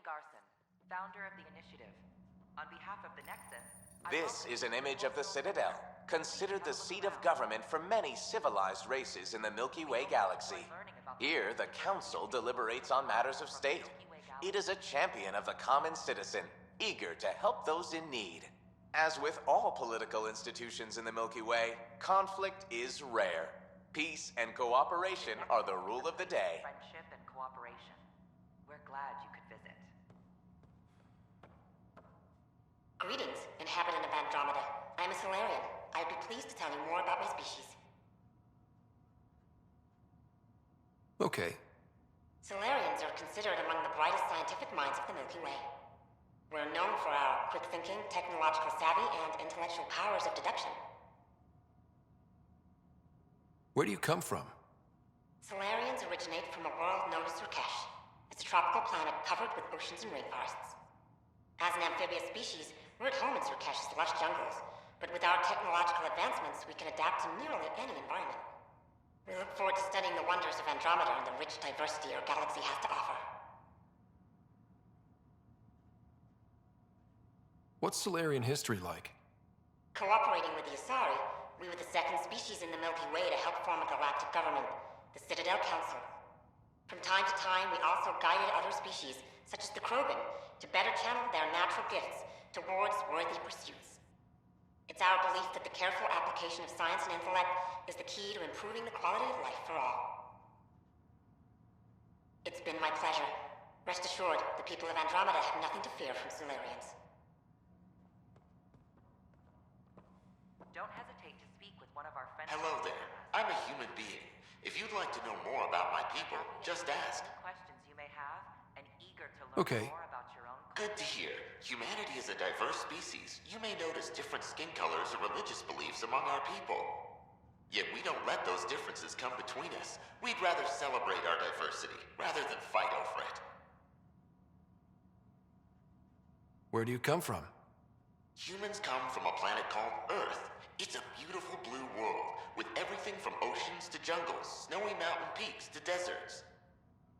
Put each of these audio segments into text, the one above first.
Garson, founder of the initiative. On behalf of the Nexus, This is an image of the Citadel, considered the seat of government for many civilized races in the Milky Way galaxy. Here, the Council deliberates on matters of state. It is a champion of the common citizen, eager to help those in need. As with all political institutions in the Milky Way, conflict is rare. Peace and cooperation are the rule of the day. Friendship and cooperation. We're glad you could visit. Greetings, inhabitant of Andromeda. I'm a Solarian. I would be pleased to tell you more about my species. Okay. Solarians are considered among the brightest scientific minds of the Milky Way. We're known for our quick thinking, technological savvy, and intellectual powers of deduction. Where do you come from? Solarians originate from a world known as Surkesh. It's a tropical planet covered with oceans and rainforests. As an amphibious species, we're at home in Surkesh's lush jungles, but with our technological advancements, we can adapt to nearly any environment. We look forward to studying the wonders of Andromeda and the rich diversity our galaxy has to offer. What's Solarian history like? Cooperating with the Asari, we were the second species in the Milky Way to help form a galactic government, the Citadel Council. From time to time, we also guided other species, such as the Krogan, to better channel their natural gifts towards worthy pursuits. It's our belief that the careful application of science and intellect is the key to improving the quality of life for all. It's been my pleasure. Rest assured, the people of Andromeda have nothing to fear from Solarians. Don't hesitate to speak with one of our friends. Hello there. I'm a human being. If you'd like to know more about my people, just ask. Questions you may have, and eager to learn Okay. more about your own. Good to hear. Humanity is a diverse species. You may notice different skin colors or religious beliefs among our people. Yet we don't let those differences come between us. We'd rather celebrate our diversity, rather than fight over it. Where do you come from? Humans come from a planet called Earth. It's a beautiful blue world, with everything from oceans to jungles, snowy mountain peaks to deserts.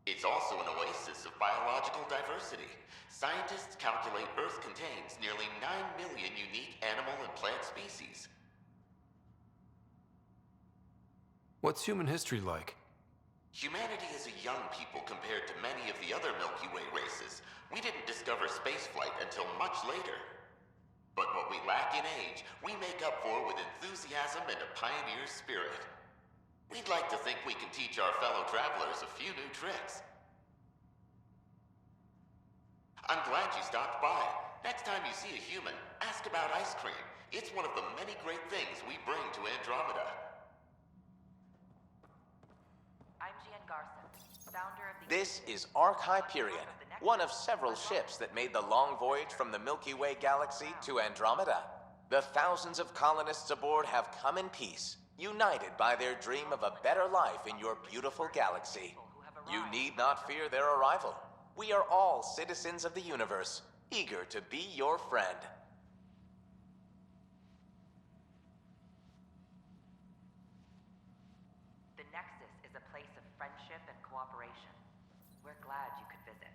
It's also an oasis of biological diversity. Scientists calculate Earth contains nearly 9 million unique animal and plant species. What's human history like? Humanity is a young people compared to many of the other Milky Way races. We didn't discover spaceflight until much later. But what we lack in age, we make up for with enthusiasm and a pioneer's spirit. We'd like to think we can teach our fellow travelers a few new tricks. I'm glad you stopped by. Next time you see a human, ask about ice cream. It's one of the many great things we bring to Andromeda. I'm Gian Garson, founder of the. This is Ark Hyperion, one of several ships that made the long voyage from the Milky Way galaxy to Andromeda. The thousands of colonists aboard have come in peace, united by their dream of a better life in your beautiful galaxy. You need not fear their arrival. We are all citizens of the universe, eager to be your friend. The Nexus is a place of friendship and cooperation. We're glad you could visit.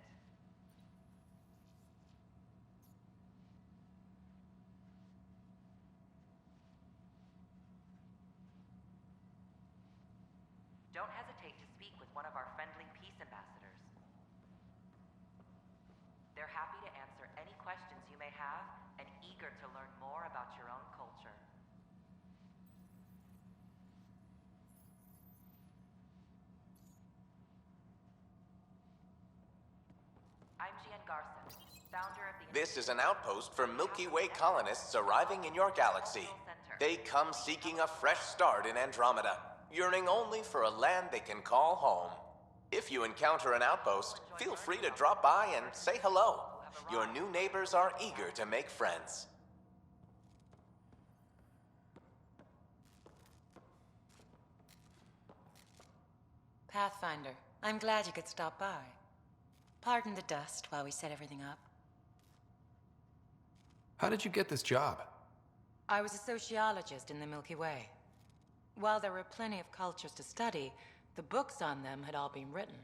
Don't hesitate to speak with one of our friendly peace ambassadors. They're happy to answer any questions you may have and eager to learn more about your own culture. I'm Gian Garson, founder of the. This is an outpost for Milky Way colonists arriving in your galaxy. They come seeking a fresh start in Andromeda, yearning only for a land they can call home. If you encounter an outpost, feel free to drop by and say hello. Your new neighbors are eager to make friends. Pathfinder, I'm glad you could stop by. Pardon the dust while we set everything up. How did you get this job? I was a sociologist in the Milky Way. While there were plenty of cultures to study, the books on them had all been written.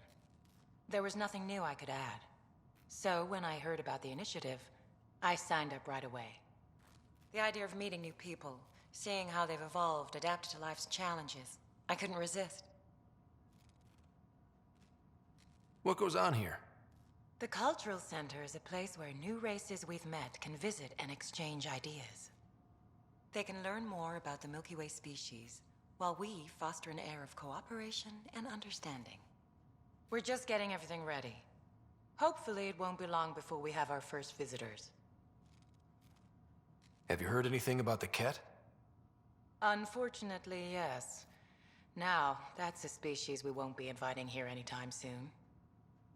There was nothing new I could add. So when I heard about the initiative, I signed up right away. The idea of meeting new people, seeing how they've evolved, adapted to life's challenges, I couldn't resist. What goes on here? The Cultural Center is a place where new races we've met can visit and exchange ideas. They can learn more about the Milky Way species, while we foster an air of cooperation and understanding. We're just getting everything ready. Hopefully it won't be long before we have our first visitors. Have you heard anything about the Ket? Unfortunately, yes. Now, that's a species we won't be inviting here anytime soon.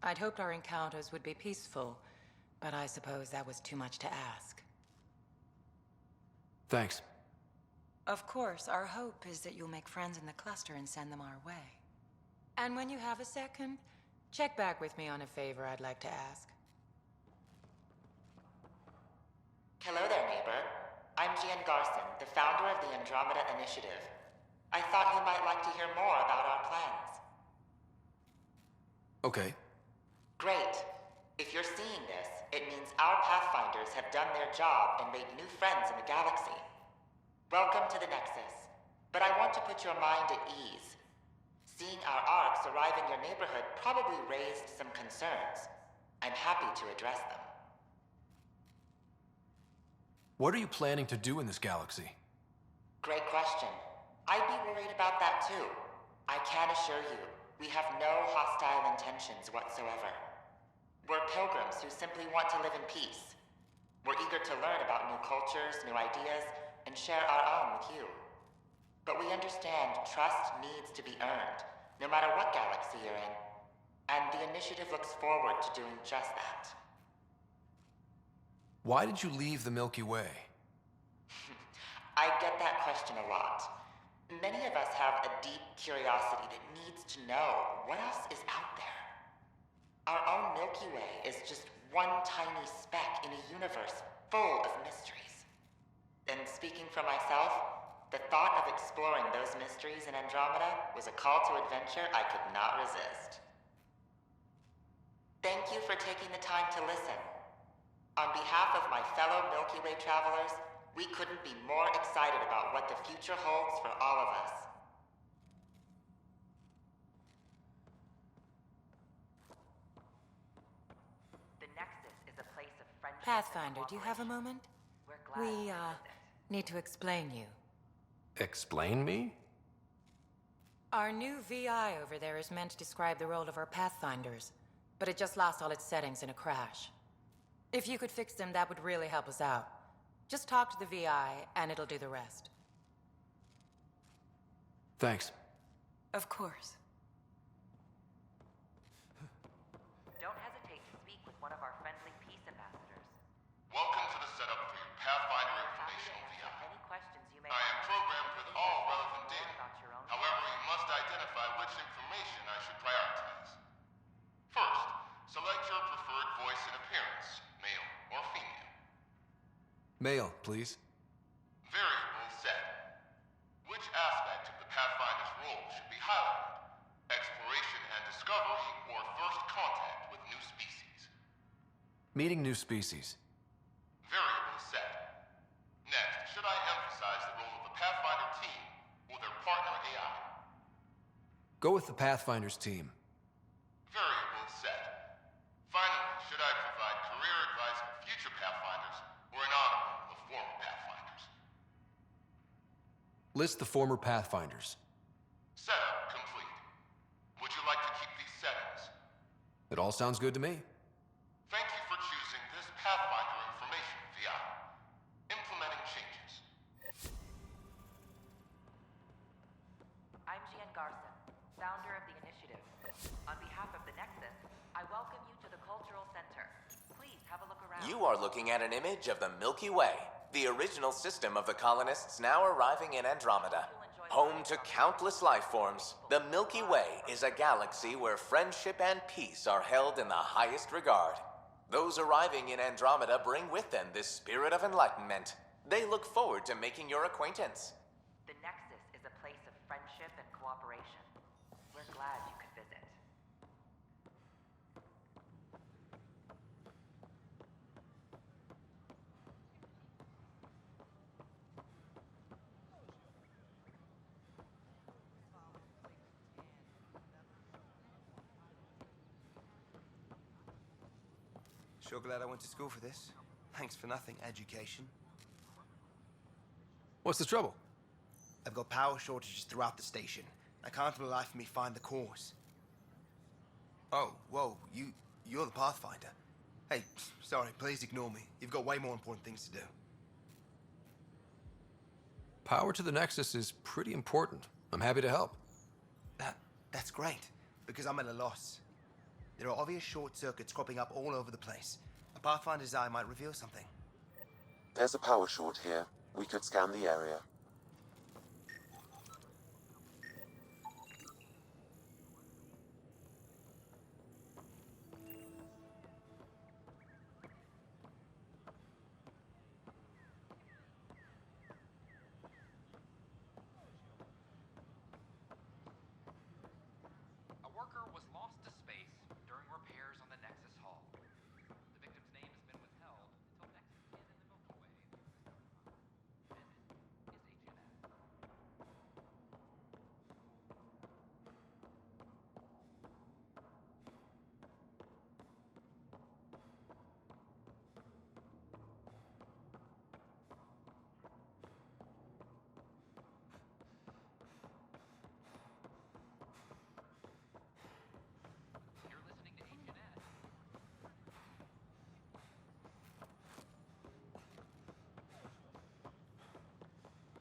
I'd hoped our encounters would be peaceful, but I suppose that was too much to ask. Thanks. Of course, our hope is that you'll make friends in the cluster and send them our way. And when you have a second, check back with me on a favor I'd like to ask. Hello there, neighbor. I'm Gian Garson, the founder of the Andromeda Initiative. I thought you might like to hear more about our plans. Okay. Great. If you're seeing this, it means our Pathfinders have done their job and made new friends in the galaxy. Welcome to the Nexus. But I want to put your mind at ease. Seeing our arcs arrive in your neighborhood probably raised some concerns. I'm happy to address them. What are you planning to do in this galaxy? Great question. I'd be worried about that too. I can assure you, we have no hostile intentions whatsoever. We're pilgrims who simply want to live in peace. We're eager to learn about new cultures, new ideas, and share our own with you. But we understand trust needs to be earned, no matter what galaxy you're in. And the initiative looks forward to doing just that. Why did you leave the Milky Way? I get that question a lot. Many of us have a deep curiosity that needs to know what else is out there. Our own Milky Way is just one tiny speck in a universe full of mysteries. And speaking for myself, the thought of exploring those mysteries in Andromeda was a call to adventure I could not resist. Thank you for taking the time to listen. On behalf of my fellow Milky Way travelers, we couldn't be more excited about what the future holds for all of us. The Nexus is a place of friendship. Pathfinder, do you have a moment? We're glad We, you visit. need to explain you. Explain me? Our new VI over there is meant to describe the role of our Pathfinders, but it just lost all its settings in a crash. If you could fix them, that would really help us out. Just talk to the VI, and it'll do the rest. Thanks. Of course. Don't hesitate to speak with one of our friendly peace ambassadors. Welcome to the setup for your Pathfinder We're happy to informational answer VI. any questions you may I am have. programmed with all relevant More data. about your own However, you must identify which information I should prioritize. First, select your preferred voice and appearance, male or female. Mail, please. Variable set. Which aspect of the Pathfinder's role should be highlighted? Exploration and discovery, or first contact with new species? Meeting new species. Variable set. Next, should I emphasize the role of the Pathfinder team or their partner AI? Go with the Pathfinders team. Variable set. Finally, should I provide career advice for future Pathfinders or an honor of the former Pathfinders? List the former Pathfinders. Setup complete. Would you like to keep these settings? It all sounds good to me. Thank you for choosing this Pathfinder information VI. Implementing changes. I'm Gian Garson, founder of the initiative. On behalf of the Nexus, I welcome you to the Cultural Center. Please have a look around. You are looking at an image of the Milky Way, the original system of the colonists now arriving in Andromeda. Home to countless life forms, the Milky Way is a galaxy where friendship and peace are held in the highest regard. Those arriving in Andromeda bring with them this spirit of enlightenment. They look forward to making your acquaintance. The Nexus is a place of friendship and cooperation. We're glad you could visit. Sure glad I went to school for this. Thanks for nothing, education. What's the trouble? I've got power shortages throughout the station. I can't for the life of me find the cause. Oh, whoa, you're the Pathfinder. Hey, sorry, please ignore me. You've got way more important things to do. Power to the Nexus is pretty important. I'm happy to help. That's great, because I'm at a loss. There are obvious short circuits cropping up all over the place. A Pathfinder's eye might reveal something. There's a power short here. We could scan the area. A worker was lost to space during repairs on the Nexus Hull. The victim's name has been withheld until Nexus is in the Milky Way. This is HNS. You're listening to HNS.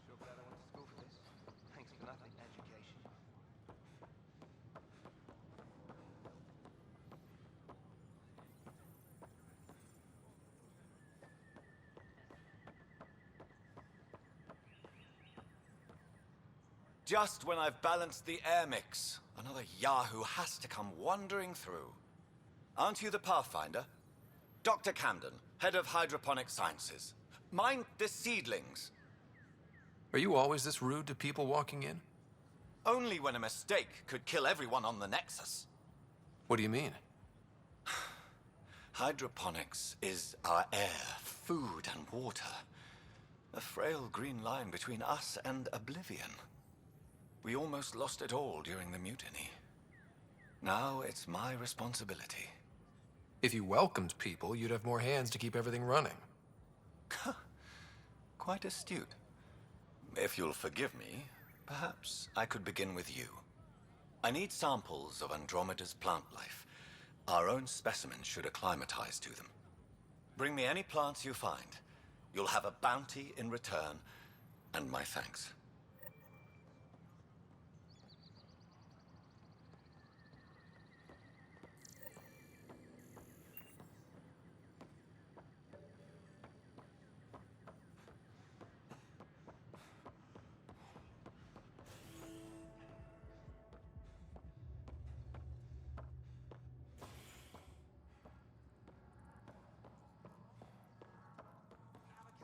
Sure glad I went to school for this. Thanks for nothing, education. Just when I've balanced the air mix, another Yahoo has to come wandering through. Aren't you the Pathfinder? Dr. Camden, head of hydroponic sciences. Mind the seedlings. Are you always this rude to people walking in? Only when a mistake could kill everyone on the Nexus. What do you mean? Hydroponics is our air, food, and water. A frail green line between us and oblivion. We almost lost it all during the mutiny. Now it's my responsibility. If you welcomed people, you'd have more hands to keep everything running. Quite astute. If you'll forgive me, perhaps I could begin with you. I need samples of Andromeda's plant life. Our own specimens should acclimatize to them. Bring me any plants you find. You'll have a bounty in return, and my thanks.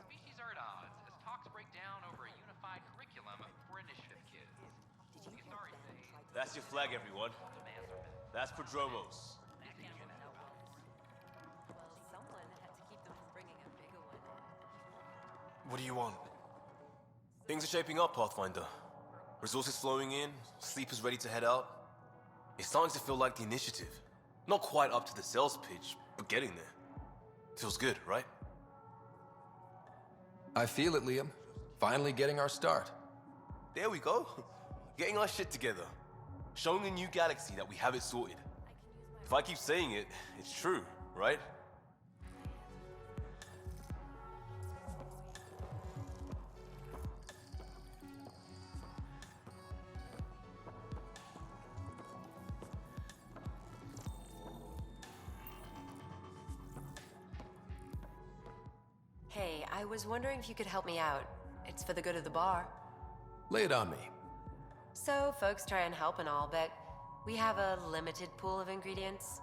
Species are at odds as talks break down over a unified curriculum for initiative kids. The Asari say That's your flag, everyone. That's Prodromos. Someone had to keep them from bringing a bigger one. What do you want? Things are shaping up, Pathfinder. Resources flowing in, sleepers ready to head out. It's starting to feel like the initiative. Not quite up to the sales pitch, but getting there. Feels good, right? I feel it, Liam. Finally getting our start. There we go. Getting our shit together. Showing a new galaxy that we have it sorted. If I keep saying it, it's true, right? Hey, I was wondering if you could help me out. It's for the good of the bar. Lay it on me. So, folks try and help and all, but we have a limited pool of ingredients.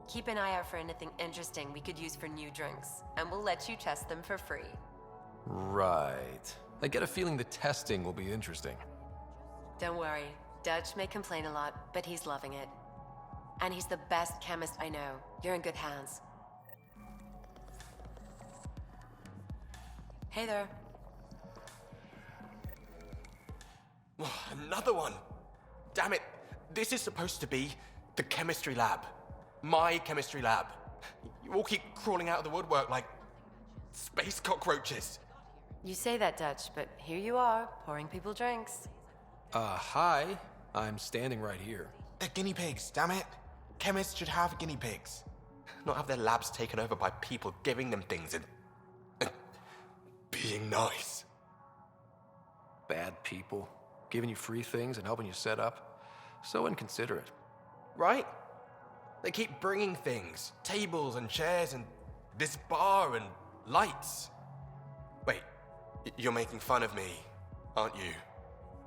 Keep an eye out for anything interesting we could use for new drinks, and we'll let you test them for free. Right. I get a feeling the testing will be interesting. Don't worry, Dutch may complain a lot, but he's loving it. And he's the best chemist I know. You're in good hands. Hey there. Another one! Damn it! This is supposed to be the chemistry lab. My chemistry lab. You all keep crawling out of the woodwork like space cockroaches. You say that, Dutch, but here you are, pouring people drinks. Hi. I'm standing right here. They're guinea pigs, damn it. Chemists should have guinea pigs. Not have their labs taken over by people giving them things and being nice. Bad people. Giving you free things and helping you set up. So inconsiderate. Right? They keep bringing things. Tables and chairs and this bar and lights. Wait, you're making fun of me, aren't you?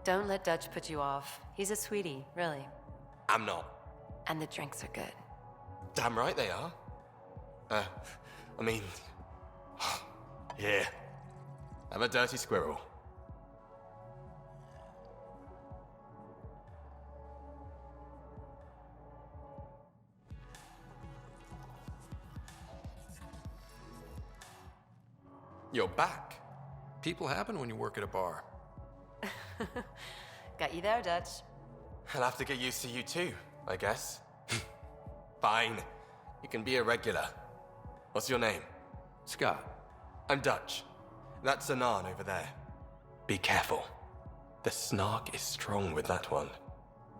Don't let Dutch put you off. He's a sweetie, really. I'm not. And the drinks are good. Damn right they are. I mean... yeah. I'm a dirty squirrel. You're back. People happen when you work at a bar. Got you there, Dutch. I'll have to get used to you too, I guess. Fine. You can be a regular. What's your name? Scott. I'm Dutch. That's Anan over there. Be careful. The snark is strong with that one.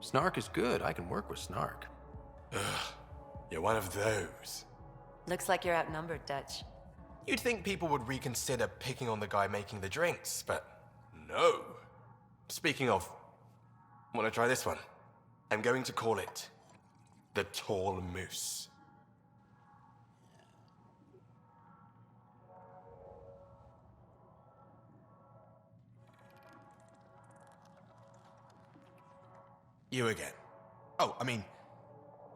Snark is good. I can work with snark. Ugh. You're one of those. Looks like you're outnumbered, Dutch. You'd think people would reconsider picking on the guy making the drinks, but no. Speaking of, want to try this one? I'm going to call it the Tall Moose. You again. Oh, I mean,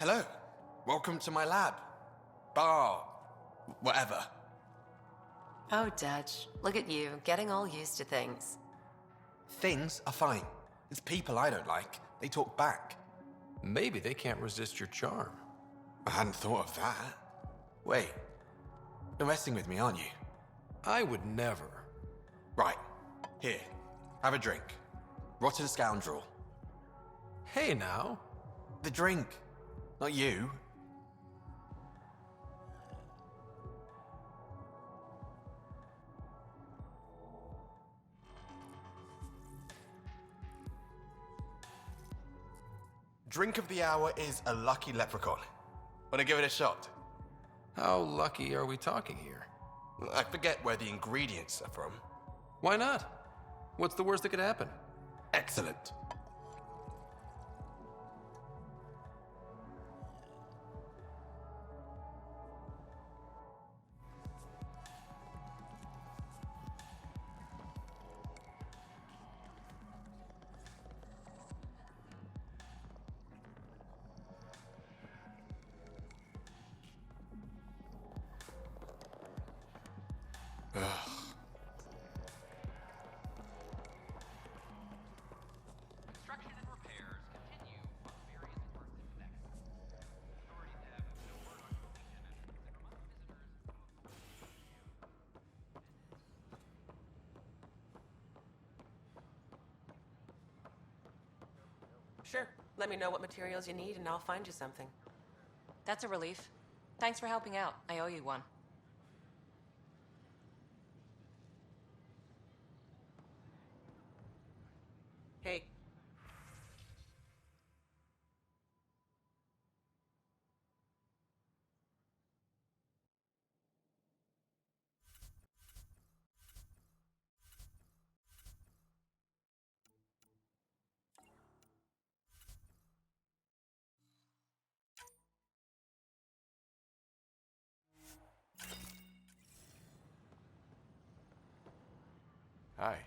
hello. Welcome to my lab. Bar. Whatever. Oh, Dutch. Look at you, getting all used to things. Things are fine. It's people I don't like. They talk back. Maybe they can't resist your charm. I hadn't thought of that. Wait. You're messing with me, aren't you? I would never. Right. Here. Have a drink. Rotten scoundrel. Hey now. The drink. Not you. Drink of the hour is a lucky leprechaun. Wanna give it a shot? How lucky are we talking here? I forget where the ingredients are from. Why not? What's the worst that could happen? Excellent. Construction and repairs continue on various parts of the Nexus. Authorities have no word on completion and remind visitors. Sure. Let me know what materials you need and I'll find you something. That's a relief. Thanks for helping out. I owe you one. Hey. Hi.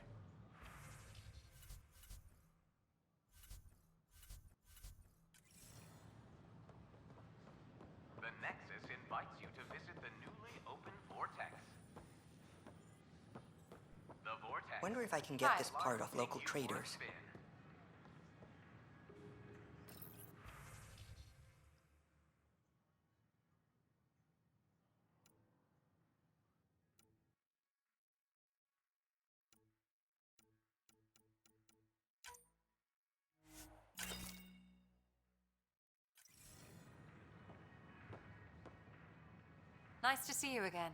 The Nexus invites you to visit the newly opened Vortex. The Vortex. Wonder if I can get this part off local traders. Nice to see you again.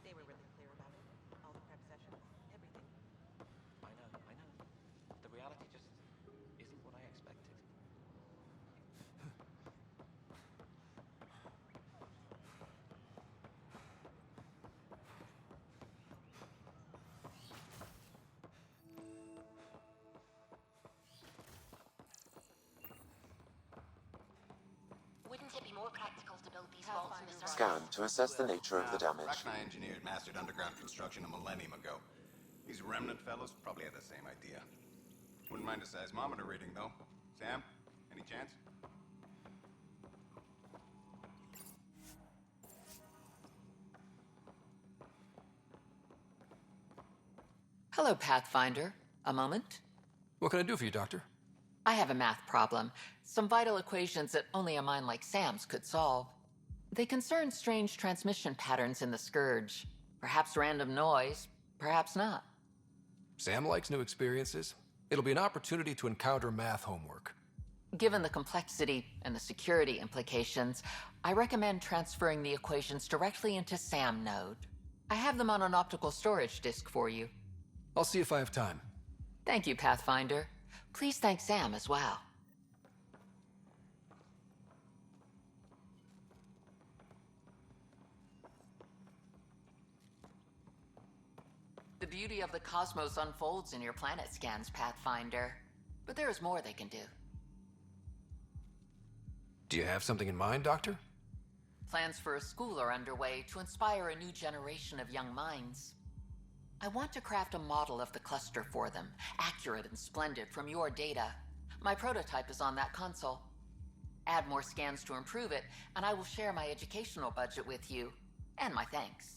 They were really clear about it. All the prep sessions, everything. I know. The reality just isn't what I expected. Wouldn't it be more practical to build these vaults in the surface? Scan to assess the nature of the damage. Rachni engineers mastered underground construction a millennium ago. These remnant fellows probably had the same idea. Wouldn't mind a seismometer reading, though. Sam, any chance? Hello, Pathfinder. A moment? What can I do for you, Doctor? I have a math problem. Some vital equations that only a mind like Sam's could solve. They concern strange transmission patterns in the Scourge. Perhaps random noise, perhaps not. Sam likes new experiences. It'll be an opportunity to encounter math homework. Given the complexity and the security implications, I recommend transferring the equations directly into SAM node. I have them on an optical storage disk for you. I'll see if I have time. Thank you, Pathfinder. Please thank Sam as well. The beauty of the cosmos unfolds in your planet scans, Pathfinder. But there is more they can do. Do you have something in mind, Doctor? Plans for a school are underway to inspire a new generation of young minds. I want to craft a model of the cluster for them, accurate and splendid from your data. My prototype is on that console. Add more scans to improve it, and I will share my educational budget with you, and my thanks.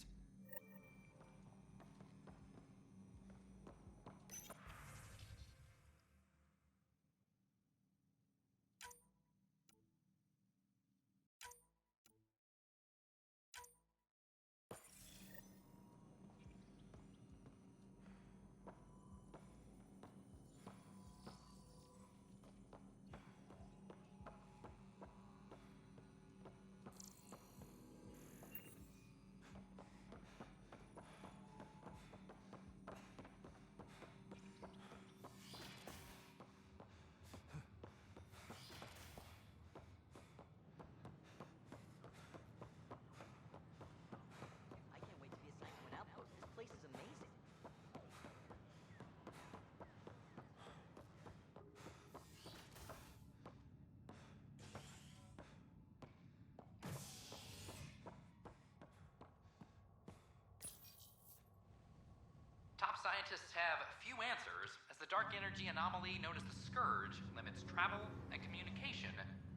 I can't wait to be assigned to an outpost. This place is amazing. Top scientists have few answers, as the dark energy anomaly known as the Scourge limits travel and communication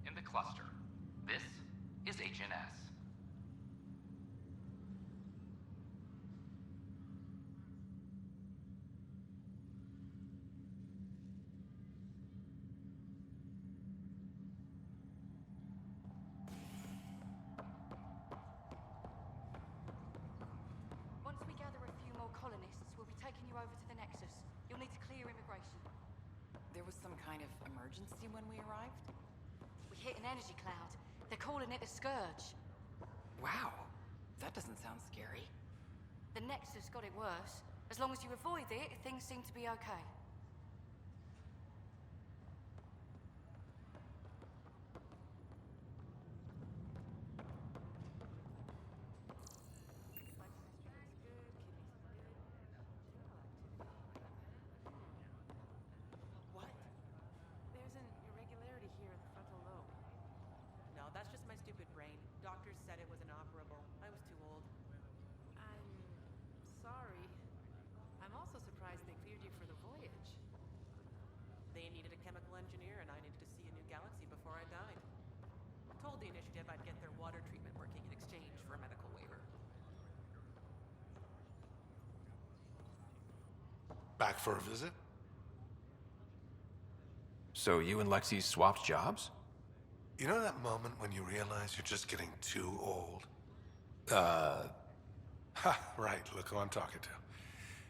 in the cluster. This is HNS. was some kind of emergency when we arrived? We hit an energy cloud. They're calling it a scourge. Wow, that doesn't sound scary. The Nexus got it worse. As long as you avoid it, things seem to be okay. What? There's an irregularity here in the frontal lobe. No, that's just my stupid brain. Doctors said it was inoperable. I was too old. I'm sorry. I'm also surprised they cleared you for the voyage. They needed a chemical engineer, and I needed to see a new galaxy before I died. I told the initiative I'd get their water treatment working in exchange for a medical waiver. Back for a visit? So you and Lexi swapped jobs? You know that moment when you realize you're just getting too old? Ha, right, look who I'm talking to.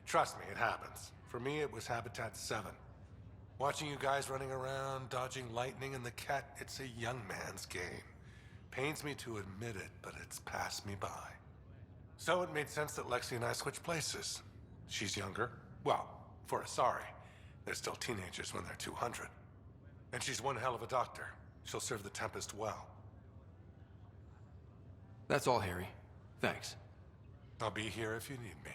Trust me, it happens. For me, it was Habitat 7. Watching you guys running around, dodging lightning and the cat, it's a young man's game. Pains me to admit it, but it's passed me by. So it made sense that Lexi and I switched places. She's younger. Well, for Asari. They're still teenagers when they're 200. And she's one hell of a doctor. She'll serve the Tempest well. That's all, Harry. Thanks. I'll be here if you need me.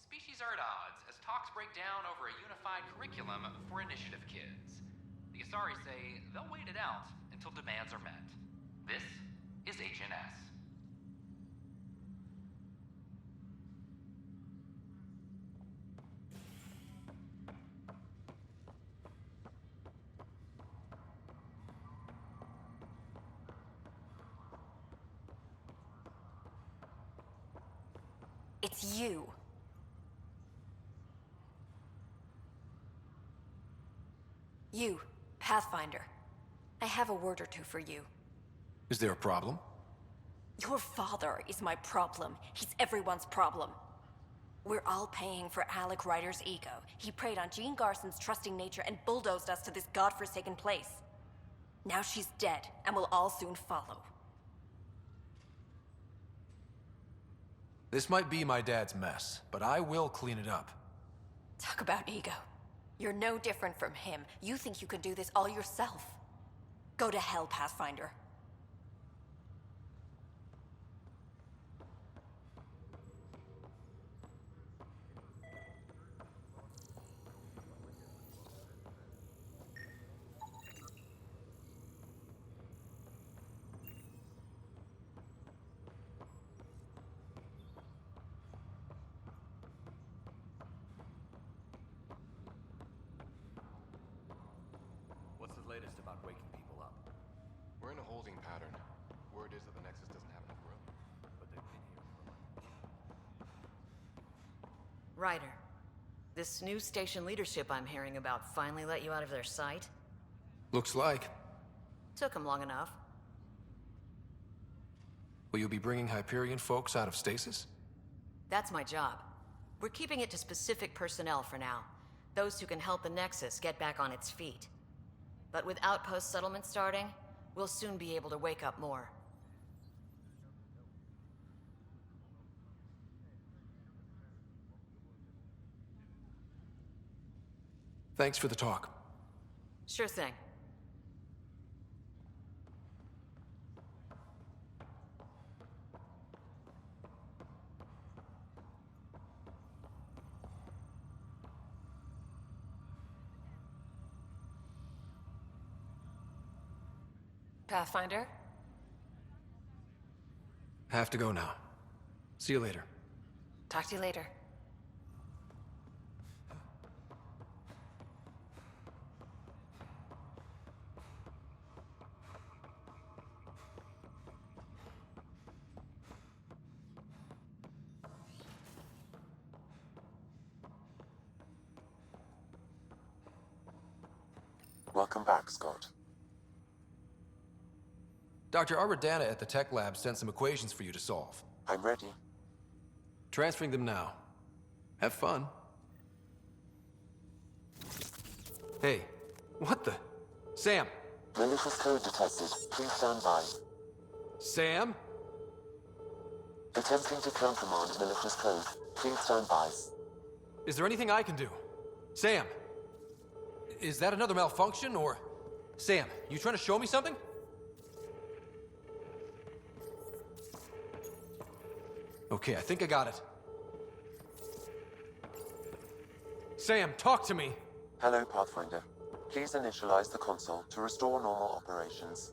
Species are at odds as talks break down over a unified curriculum for initiative kids. The Asari say they'll wait it out until demands are met. This is HNS. It's you. You, Pathfinder. I have a word or two for you. Is there a problem? Your father is my problem. He's everyone's problem. We're all paying for Alec Ryder's ego. He preyed on Jean Garson's trusting nature and bulldozed us to this godforsaken place. Now she's dead, and we'll all soon follow. This might be my dad's mess, but I will clean it up. Talk about ego. You're no different from him. You think you can do this all yourself. Go to hell, Pathfinder. Ryder, this new station leadership I'm hearing about finally let you out of their sight? Looks like. Took them long enough. Will you be bringing Hyperion folks out of stasis? That's my job. We're keeping it to specific personnel for now. Those who can help the Nexus get back on its feet. But with outpost settlement starting, we'll soon be able to wake up more. Thanks for the talk. Sure thing. Pathfinder? Have to go now. See you later. Talk to you later. Welcome back, Scott. Dr. Aradana at the tech lab sent some equations for you to solve. I'm ready. Transferring them now. Have fun. Hey, what the? Sam! Malicious code detected. Please stand by. Sam? Attempting to countermand malicious code. Please stand by. Is there anything I can do? Sam! Is that another malfunction, or... Sam, you trying to show me something? Okay, I think I got it. Sam, talk to me! Hello, Pathfinder. Please initialize the console to restore normal operations.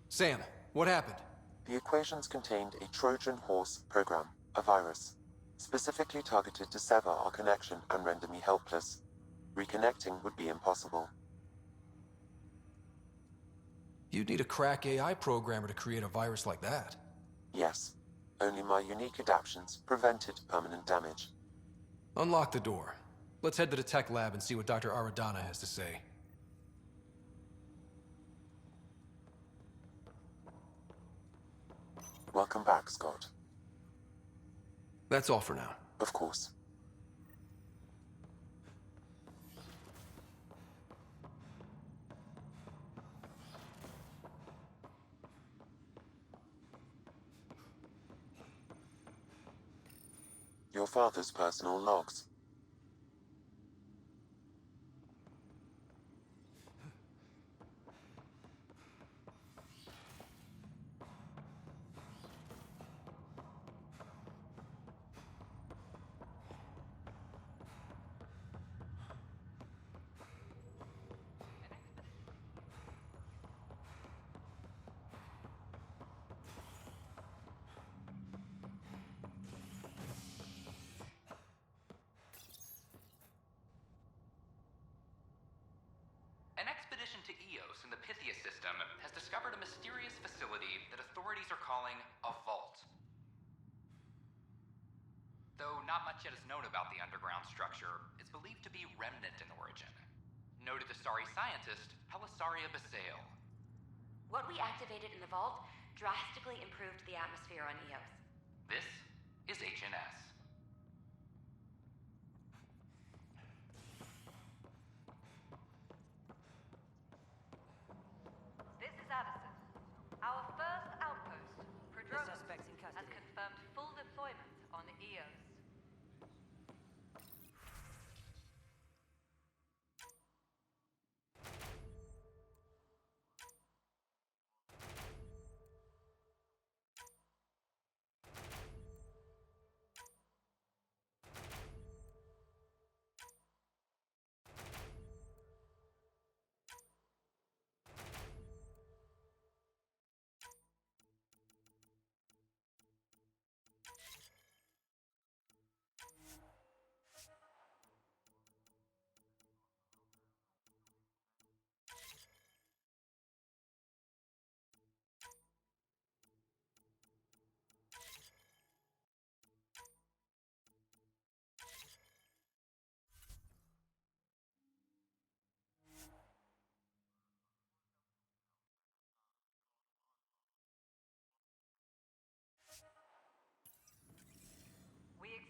Sam, what happened? The equations contained a Trojan horse program, a virus, specifically targeted to sever our connection and render me helpless. Reconnecting would be impossible. You'd need a crack AI programmer to create a virus like that. Yes. Only my unique adaptions prevented permanent damage. Unlock the door. Let's head to the tech lab and see what Dr. Aradana has to say. Welcome back, Scott. That's all for now. Of course. Your father's personal logs. An expedition to Eos in the Pythia system has discovered a mysterious facility that authorities are calling a vault. Though not much yet is known about the underground structure, it's believed to be remnant in origin. Noted Asari scientist Pelisaria Basale. What we activated in the vault drastically improved the atmosphere on Eos. This is HNS. This is Addison. Our first outpost, Prodromos, suspect's in has custody. confirmed full deployment on Eos.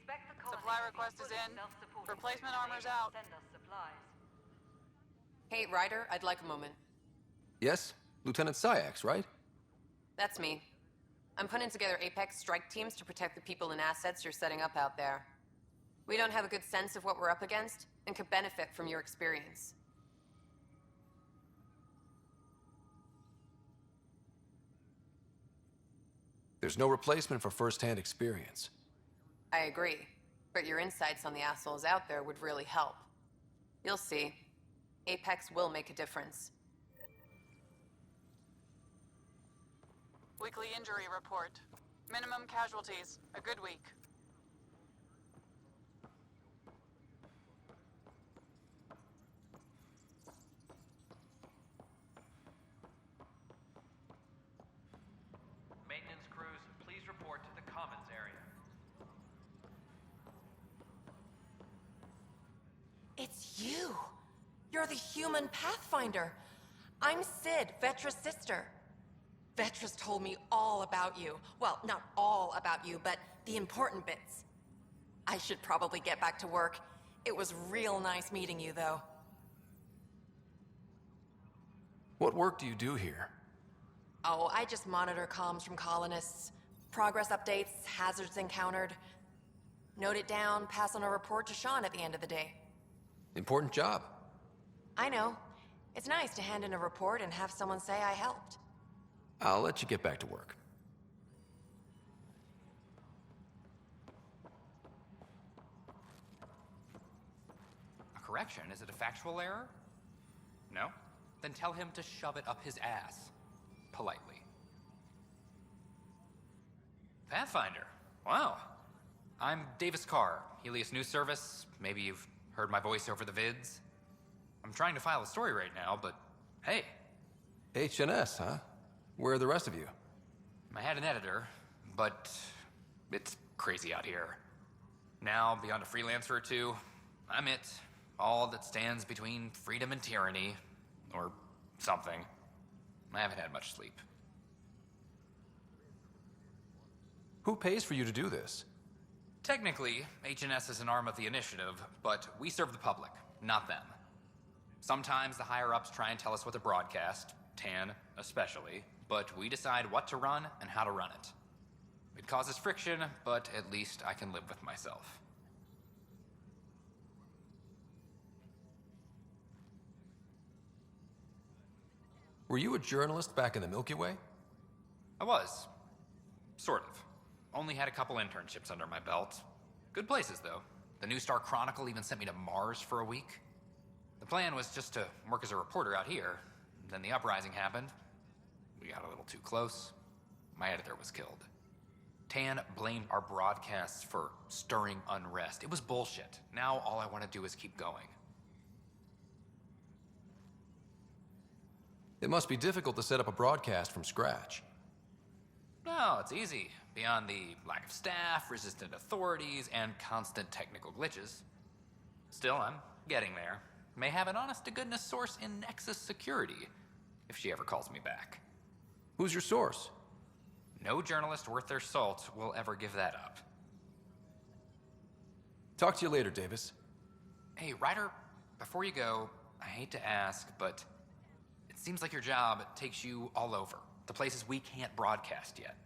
Expect the colony Supply to be request is fully in. self-supporting Replacement soon as armor's they out. Send us supplies. Hey, Ryder, I'd like a moment. Yes? Lieutenant Syax, right? That's me. I'm putting together Apex strike teams to protect the people and assets you're setting up out there. We don't have a good sense of what we're up against, and could benefit from your experience. There's no replacement for first-hand experience. I agree, but your insights on the assholes out there would really help. You'll see. Apex will make a difference. Weekly injury report. Minimum casualties. A good week. Maintenance crews, please report to the commons area. It's you! You're the human Pathfinder! I'm Sid, Vetra's sister. Vetra's told me all about you. Well, not all about you, but the important bits. I should probably get back to work. It was real nice meeting you, though. What work do you do here? Oh, I just monitor comms from colonists. Progress updates, hazards encountered. Note it down, pass on a report to Sean at the end of the day. Important job. I know. It's nice to hand in a report and have someone say I helped. I'll let you get back to work. A correction? Is it a factual error? No? Then tell him to shove it up his ass. Politely. Pathfinder. Wow. I'm Davis Carr, Helios News Service. Maybe you've heard my voice over the vids. I'm trying to file a story right now, but hey. HNS, huh? Where are the rest of you? I had an editor, but it's crazy out here. Now, beyond a freelancer or two, I'm it. All that stands between freedom and tyranny. Or something. I haven't had much sleep. Who pays for you to do this? Technically, HNS is an arm of the initiative, but we serve the public, not them. Sometimes the higher-ups try and tell us what to broadcast, Tan especially, but we decide what to run and how to run it. It causes friction, but at least I can live with myself. Were you a journalist back in the Milky Way? I was. Sort of. Only had a couple internships under my belt. Good places, though. The New Star Chronicle even sent me to Mars for a week. The plan was just to work as a reporter out here. Then the uprising happened. We got a little too close. My editor was killed. Tan blamed our broadcasts for stirring unrest. It was bullshit. Now all I want to do is keep going. It must be difficult to set up a broadcast from scratch. No, it's easy. Beyond the lack of staff, resistant authorities, and constant technical glitches. Still, I'm getting there. May have an honest-to-goodness source in Nexus Security, if she ever calls me back. Who's your source? No journalist worth their salt will ever give that up. Talk to you later, Davis. Hey, Ryder, before you go, I hate to ask, but it seems like your job takes you all over, the places we can't broadcast yet.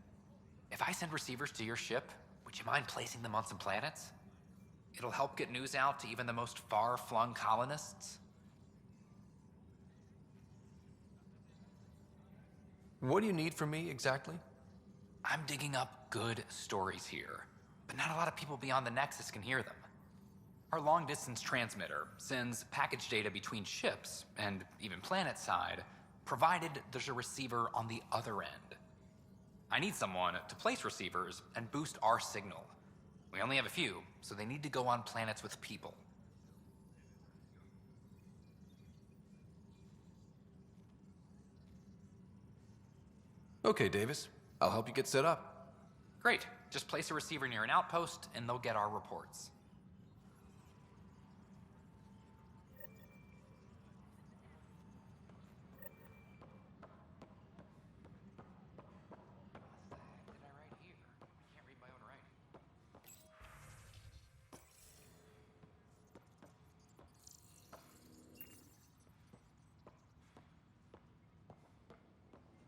If I send receivers to your ship, would you mind placing them on some planets? It'll help get news out to even the most far-flung colonists. What do you need from me, exactly? I'm digging up good stories here, but not a lot of people beyond the Nexus can hear them. Our long-distance transmitter sends package data between ships, and even planet-side, provided there's a receiver on the other end. I need someone to place receivers and boost our signal. We only have a few, so they need to go on planets with people. Okay, Davis. I'll help you get set up. Great. Just place a receiver near an outpost, and they'll get our reports.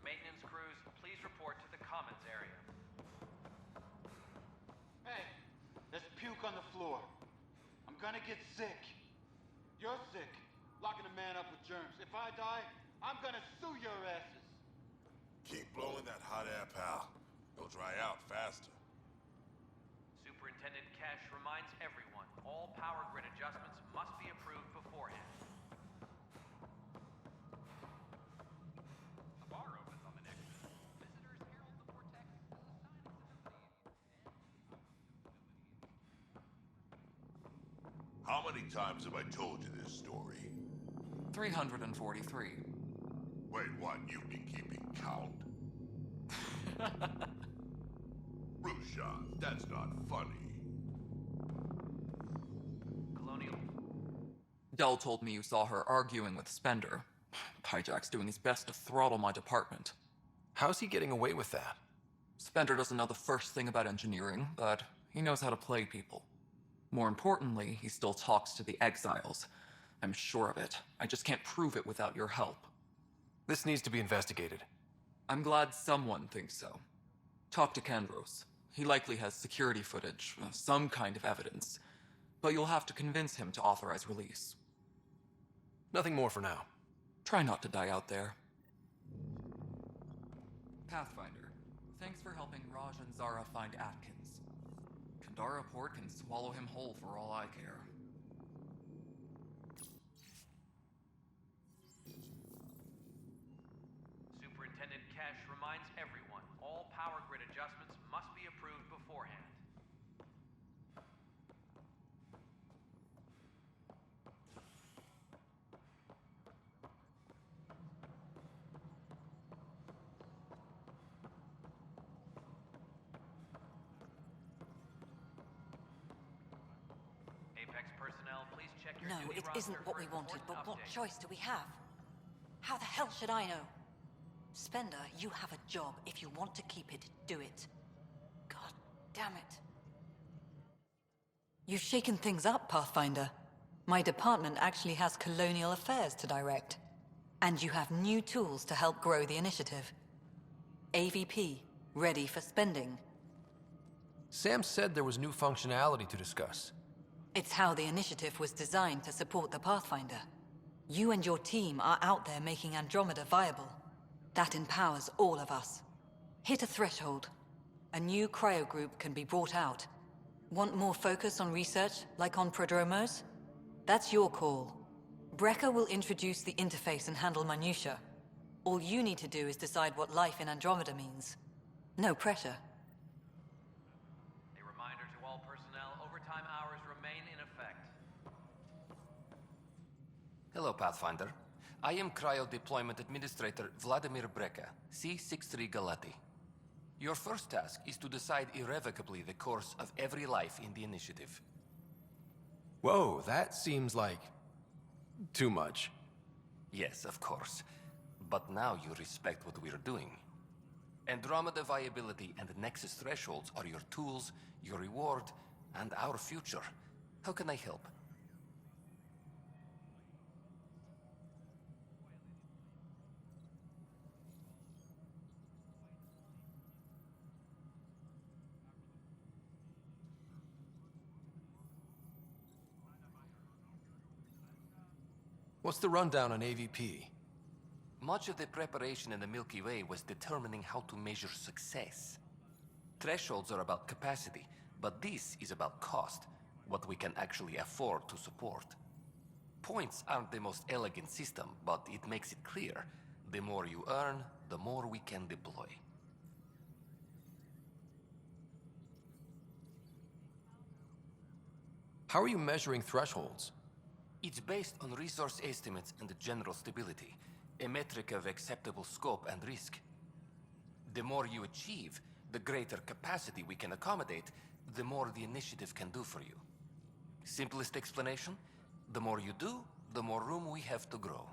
Maintenance crews, please report to the commons area. Hey, there's puke on the floor. I'm gonna get sick. You're sick, locking a man up with germs. If I die, I'm gonna sue your asses. Keep blowing that hot air, pal. They'll dry out faster. Superintendent Cash reminds everyone, all power grid adjustments must be approved beforehand. A bar opens on the Nexus. Visitors herald the vortex as a sign of civility. How many times have I told you this story? 343. Wait, what? You've been keeping count? Rushan, that's not funny. Colonial. Dell told me you saw her arguing with Spender. Pyjack's doing his best to throttle my department. How's he getting away with that? Spender doesn't know the first thing about engineering, but he knows how to play people. More importantly, he still talks to the exiles. I'm sure of it. I just can't prove it without your help. This needs to be investigated. I'm glad someone thinks so. Talk to Kandros. He likely has security footage, some kind of evidence. But you'll have to convince him to authorize release. Nothing more for now. Try not to die out there. Pathfinder, thanks for helping Raj and Zara find Atkins. Kandara Port can swallow him whole for all I care. Superintendent Cash reminds everyone, all power grid adjustments must be approved beforehand. Apex personnel, please check your No, duty it roster isn't for what we wanted, important but what updates. choice do we have? How the hell should I know? Spender, you have a job. If you want to keep it, do it. God damn it. You've shaken things up, Pathfinder. My department actually has colonial affairs to direct. And you have new tools to help grow the initiative. AVP, ready for spending. Sam said there was new functionality to discuss. It's how the initiative was designed to support the Pathfinder. You and your team are out there making Andromeda viable. That empowers all of us. Hit a threshold. A new cryo group can be brought out. Want more focus on research, like on Prodromos? That's your call. Brecker will introduce the interface and handle minutia. All you need to do is decide what life in Andromeda means. No pressure. A reminder to all personnel, overtime hours remain in effect. Hello, Pathfinder. I am Cryo Deployment Administrator Vladimir Breka, C-63 Galati. Your first task is to decide irrevocably the course of every life in the initiative. Whoa, that seems like... too much. Yes, of course. But now you respect what we're doing. Andromeda viability and Nexus thresholds are your tools, your reward, and our future. How can I help? What's the rundown on AVP? Much of the preparation in the Milky Way was determining how to measure success. Thresholds are about capacity, but this is about cost, what we can actually afford to support. Points aren't the most elegant system, but it makes it clear. The more you earn, the more we can deploy. How are you measuring thresholds? It's based on resource estimates and general stability, a metric of acceptable scope and risk. The more you achieve, the greater capacity we can accommodate, the more the initiative can do for you. Simplest explanation? The more you do, the more room we have to grow.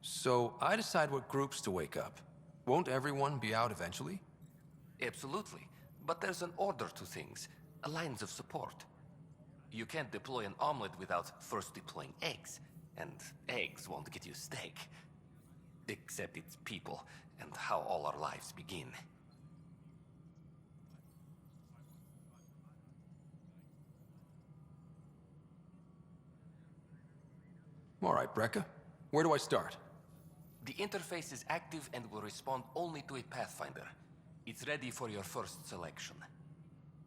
So I decide what groups to wake up. Won't everyone be out eventually? Absolutely. But there's an order to things, lines of support. You can't deploy an omelet without first deploying eggs, and eggs won't get you steak. except it's people, and how all our lives begin. All right, Brekka. Where do I start? The interface is active and will respond only to a Pathfinder. It's ready for your first selection.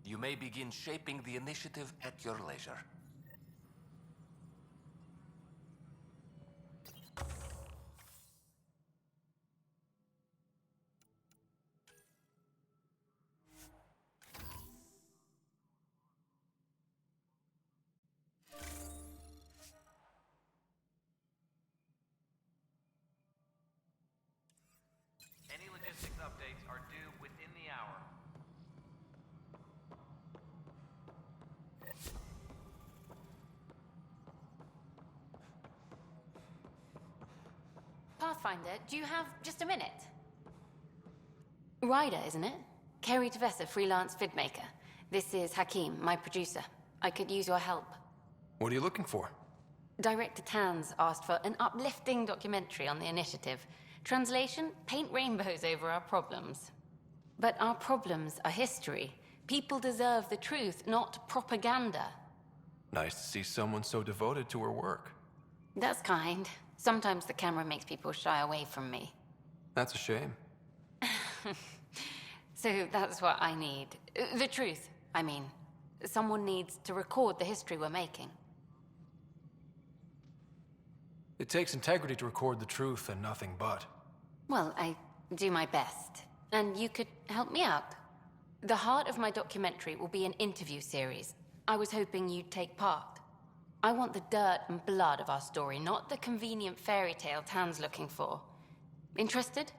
You may begin shaping the initiative at your leisure. Any logistics updates are due within the hour. Pathfinder, do you have just a minute? Ryder, isn't it? Kerry Tavessa, freelance vidmaker. This is Hakeem, my producer. I could use your help. What are you looking for? Director Tans asked for an uplifting documentary on the initiative. Translation, paint rainbows over our problems. But our problems are history. People deserve the truth, not propaganda. Nice to see someone so devoted to her work. That's kind. Sometimes the camera makes people shy away from me. That's a shame. So that's what I need. The truth, I mean. Someone needs to record the history we're making. It takes integrity to record the truth and nothing but. Well, I do my best. And you could help me out. The heart of my documentary will be an interview series. I was hoping you'd take part. I want the dirt and blood of our story, not the convenient fairy tale Tan's looking for. Interested?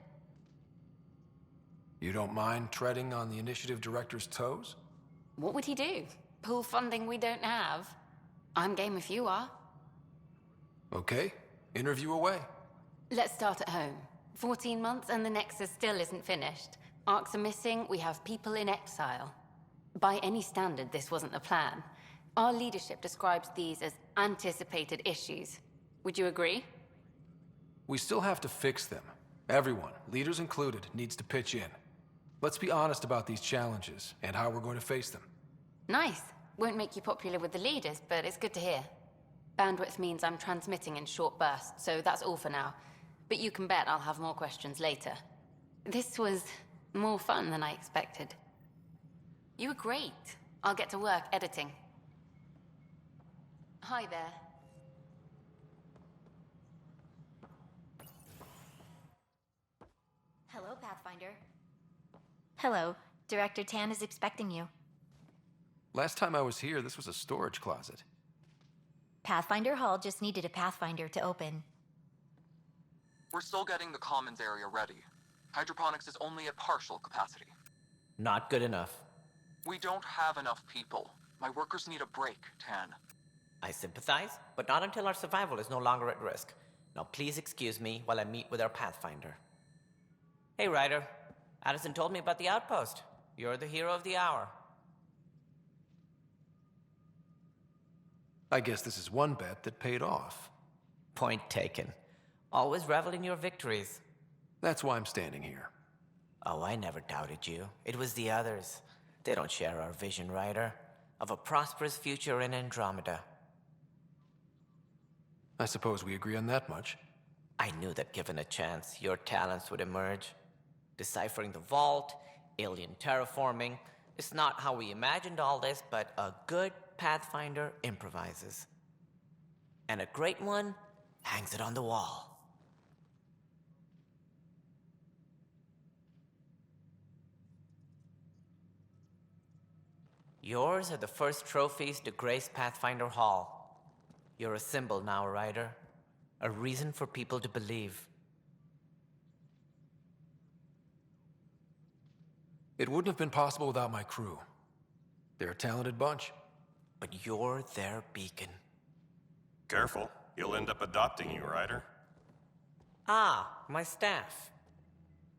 You don't mind treading on the initiative director's toes? What would he do? Pull funding we don't have? I'm game if you are. Okay, interview away. Let's start at home. 14 months and the Nexus still isn't finished. Arcs are missing, we have people in exile. By any standard, this wasn't a plan. Our leadership describes these as anticipated issues. Would you agree? We still have to fix them. Everyone, leaders included, needs to pitch in. Let's be honest about these challenges and how we're going to face them. Nice. Won't make you popular with the leaders, but it's good to hear. Bandwidth means I'm transmitting in short bursts, so that's all for now. But you can bet I'll have more questions later. This was more fun than I expected. You were great. I'll get to work editing. Hi there. Hello, Pathfinder. Hello. Director Tan is expecting you. Last time I was here, this was a storage closet. Pathfinder Hall just needed a Pathfinder to open. We're still getting the commons area ready. Hydroponics is only at partial capacity. Not good enough. We don't have enough people. My workers need a break, Tan. I sympathize, but not until our survival is no longer at risk. Now please excuse me while I meet with our Pathfinder. Hey, Ryder. Addison told me about the outpost. You're the hero of the hour. I guess this is one bet that paid off. Point taken. Always revel in your victories. That's why I'm standing here. Oh, I never doubted you. It was the others. They don't share our vision, Ryder, of a prosperous future in Andromeda. I suppose we agree on that much. I knew that given a chance, your talents would emerge. Deciphering the vault, alien terraforming. It's not how we imagined all this, but a good Pathfinder improvises. And a great one hangs it on the wall. Yours are the first trophies to grace Pathfinder Hall. You're a symbol now, Ryder. A reason for people to believe. It wouldn't have been possible without my crew. They're a talented bunch. But you're their beacon. Careful. He'll end up adopting you, Ryder. Ah, my staff.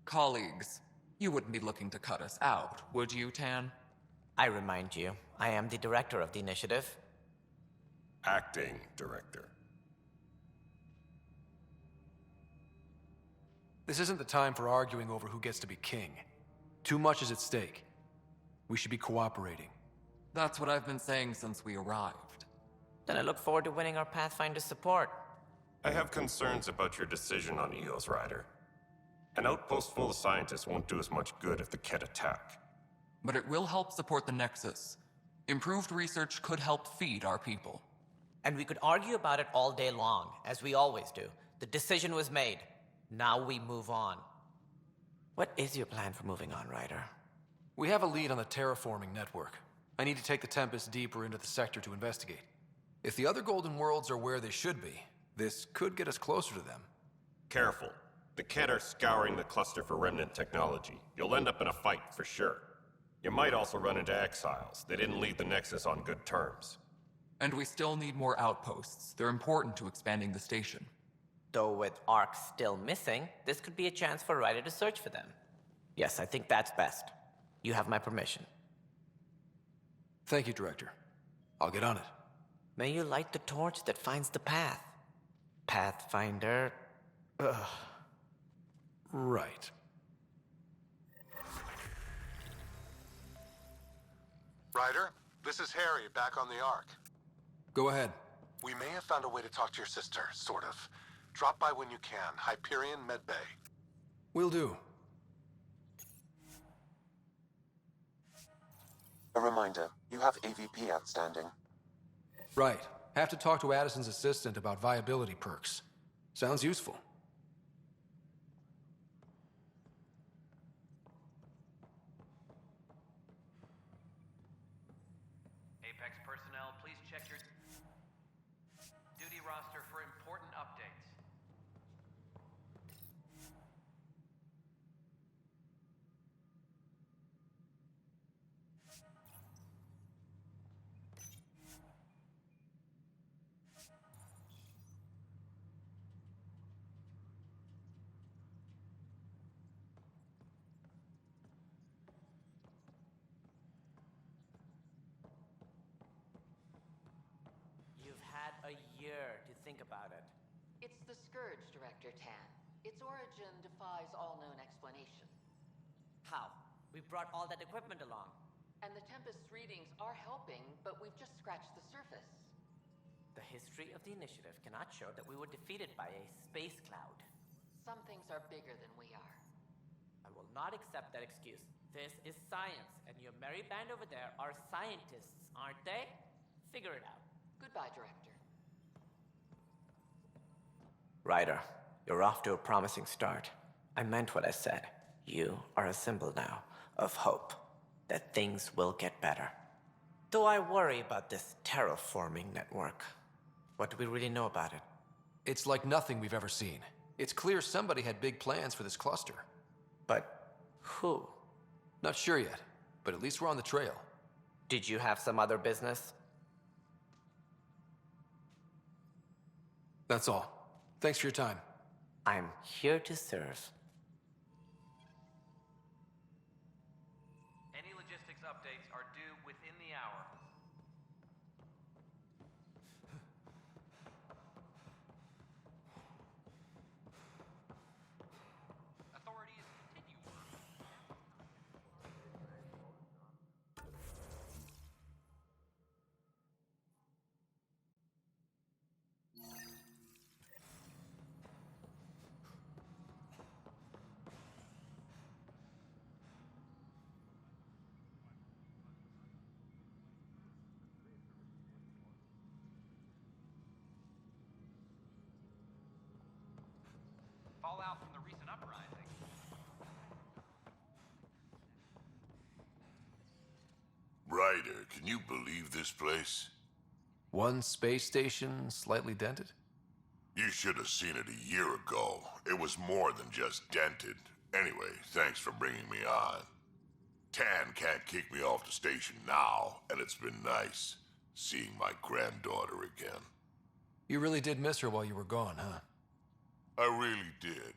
Colleagues, you wouldn't be looking to cut us out, would you, Tan? I remind you, I am the director of the initiative. Acting director. This isn't the time for arguing over who gets to be king. Too much is at stake. We should be cooperating. That's what I've been saying since we arrived. Then I look forward to winning our Pathfinder support. I have concerns about your decision on Eos, Ryder. An outpost full of scientists won't do us much good if the Kett attack. But it will help support the Nexus. Improved research could help feed our people. And we could argue about it all day long, as we always do. The decision was made. Now we move on. What is your plan for moving on, Ryder? We have a lead on the terraforming network. I need to take the Tempest deeper into the sector to investigate. If the other Golden Worlds are where they should be, this could get us closer to them. Careful. The Kett are scouring the cluster for remnant technology. You'll end up in a fight for sure. You might also run into exiles. They didn't leave the Nexus on good terms. And we still need more outposts. They're important to expanding the station. Though with Ark still missing, this could be a chance for Ryder to search for them. Yes, I think that's best. You have my permission. Thank you, Director. I'll get on it. May you light the torch that finds the path. Pathfinder... Ugh. Right. Ryder, this is Harry, back on the Ark. Go ahead. We may have found a way to talk to your sister, sort of. Drop by when you can. Hyperion Medbay. Will do. A reminder, you have AVP outstanding. Right. Have to talk to Addison's assistant about viability perks. Sounds useful. Apex personnel, please check your duty roster for important updates. You've had a year to think about it. It's the Scourge, Director Tan. Its origin defies all known explanation. How? We brought all that equipment along. And the Tempest's readings are helping, but we've just scratched the surface. The history of the initiative cannot show that we were defeated by a space cloud. Some things are bigger than we are. I will not accept that excuse. This is science, and your merry band over there are scientists, aren't they? Figure it out. Goodbye, Director. Ryder, you're off to a promising start. I meant what I said. You are a symbol now of hope that things will get better. Though I worry about this terraforming network. What do we really know about it? It's like nothing we've ever seen. It's clear somebody had big plans for this cluster. But who? Not sure yet, but at least we're on the trail. Did you have some other business? That's all. Thanks for your time. I'm here to serve. Any logistics updates are due within the hour. Authorities continue work. Fallout from the recent uprising. Ryder, can you believe this place? One space station slightly dented? You should have seen it a year ago. It was more than just dented. Anyway, thanks for bringing me on. Tan can't kick me off the station now, and it's been nice seeing my granddaughter again. You really did miss her while you were gone, huh? I really did.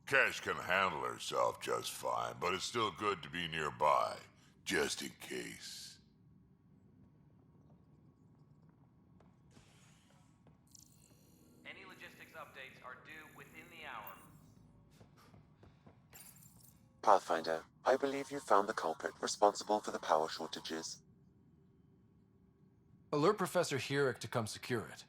Cash can handle herself just fine, but it's still good to be nearby, just in case. Any logistics updates are due within the hour. Pathfinder, I believe you found the culprit responsible for the power shortages. Alert Professor Hurek to come secure it.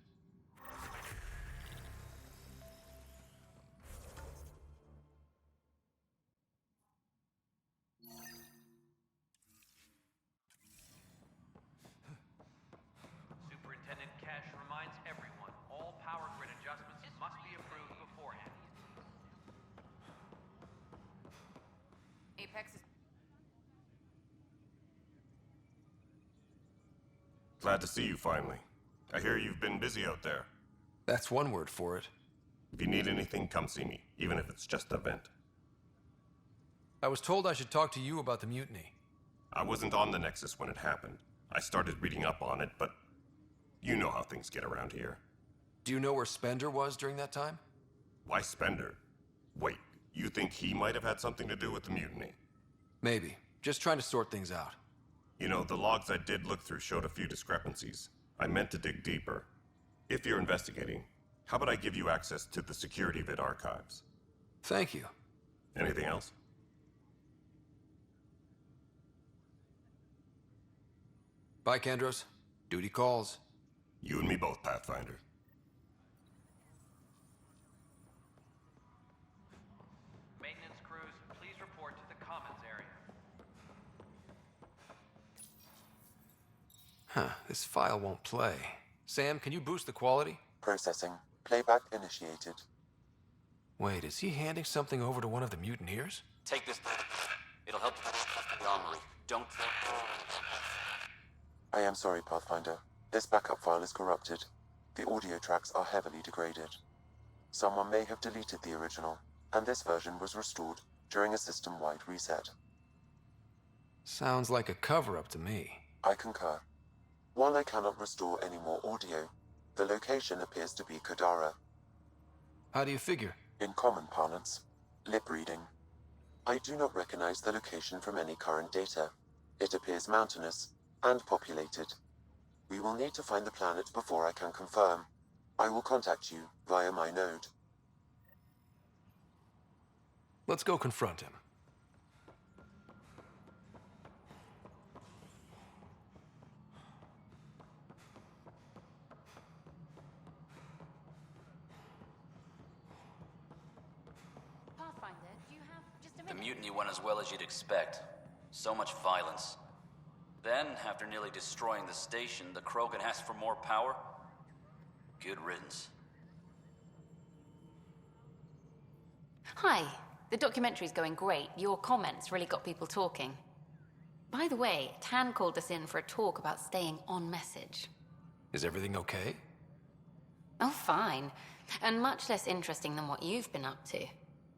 Superintendent Cash reminds everyone all power grid adjustments must be approved beforehand. Apex is... Glad to see you finally. I hear you've been busy out there. That's one word for it. If you need anything, come see me, even if it's just a vent. I was told I should talk to you about the mutiny. I wasn't on the Nexus when it happened. I started reading up on it, but you know how things get around here. Do you know where Spender was during that time? Why Spender? Wait, you think he might have had something to do with the mutiny? Maybe. Just trying to sort things out. You know, the logs I did look through showed a few discrepancies. I meant to dig deeper. If you're investigating, how about I give you access to the security vid archives? Thank you. Anything else? Bye, Kandros. Duty calls. You and me both, Pathfinder. Maintenance crews, please report to the commons area. Huh, this file won't play. Sam, can you boost the quality? Processing. Playback initiated. Wait, is he handing something over to one of the mutineers? Take this. It'll help the armory. Don't... I am sorry, Pathfinder. This backup file is corrupted. The audio tracks are heavily degraded. Someone may have deleted the original, and this version was restored during a system-wide reset. Sounds like a cover-up to me. I concur. While I cannot restore any more audio, the location appears to be Kadara. How do you figure? In common parlance, lip reading. I do not recognize the location from any current data. It appears mountainous and populated. We will need to find the planet before I can confirm. I will contact you via my node. Let's go confront him. Pathfinder, do you have just a The minute? mutiny went as well as you'd expect. So much violence. Then, after nearly destroying the station, the Krogan asked for more power? Good riddance. Hi. The documentary's going great. Your comments really got people talking. By the way, Tan called us in for a talk about staying on message. Is everything okay? Oh, fine. And much less interesting than what you've been up to.